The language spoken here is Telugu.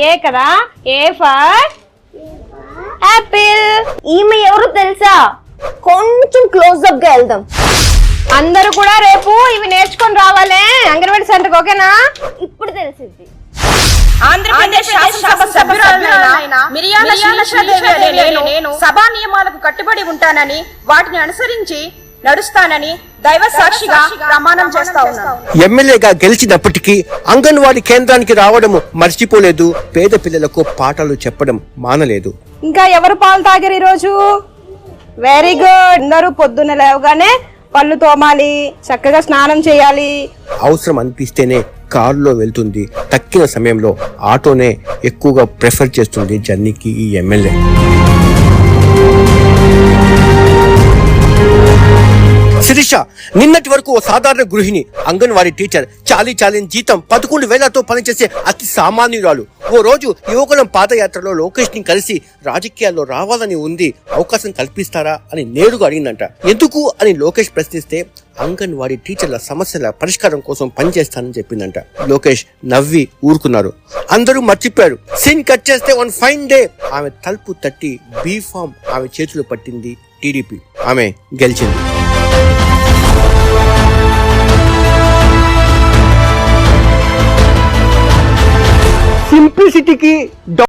ఏ కదా, ఏ ఫర్ యాపిల్. ఈమె ఎవరు తెలుసా? కొంచెం క్లోజ్అప్ గా వెళ్దాం. అందరూ కూడా రేపు ఇవి నేర్చుకొని రావాలే అంగన్వాడీ సెంటర్కి, ఓకేనా? ఇప్పుడు తెలిసింది. ఆంధ్రప్రదేశ్ శాసనసభ సభ్యురాలైన మిరియాల శ్రీలక్ష్మీదేవి అనే నేను సభా నియమాలకు కట్టుబడి ఉంటానని, వాటిని అనుసరించి నడుస్తానని దైవ సాక్షిగా ప్రమాణం చేస్తా ఉన్నాను. ఎమ్మెల్యేగా గెలిచినప్పటికీ అంగన్వాడీ కేంద్రానికి రావడం మర్చిపోలేదు, పేద పిల్లలకు పాఠాలు చెప్పడం మానలేదు. ఇంకా ఎవరు పాలు తాగారు ఈరోజు? Very good. అందరూ పొద్దున్న లేవగానే పళ్ళు తోమాలి, చక్కగా స్నానం చేయాలి. అవసరం అనిపిస్తేనే కారులో వెళ్తుంది, తక్కిన సమయంలో ఆటోనే ఎక్కువగా ప్రిఫర్ చేస్తుంది జర్నీకి ఈ ఎమ్మెల్యే. శిరీష నిన్నటి వరకు ఓ సాధారణ గృహిణి, అంగన్వాడీ టీచర్, చాలీ జీతం 11,000తో పనిచేసే అతి సామాన్యురాలు. ఓ రోజు యువకులం పాదయాత్రలో లోకేష్ ని కలిసి రాజకీయాల్లో రావాలని ఉంది, అవకాశం కల్పిస్తారా అని నేరుగా అడిగిందంట. ఎందుకు అని లోకేష్ ప్రశ్నిస్తే అంగన్వాడీ టీచర్ల సమస్యల పరిష్కారం కోసం పనిచేస్తానని చెప్పిందంట. లోకేష్ నవ్వి ఊరుకున్నారు, అందరూ మర్చిపోయారు. సీన్ కట్ చేస్తే వన్ ఫైన్ డే ఆమె తలుపు తట్టి బీ ఫామ్ ఆమె చేతులు పట్టింది టీడీపీ. ఆమె గెలిచింది.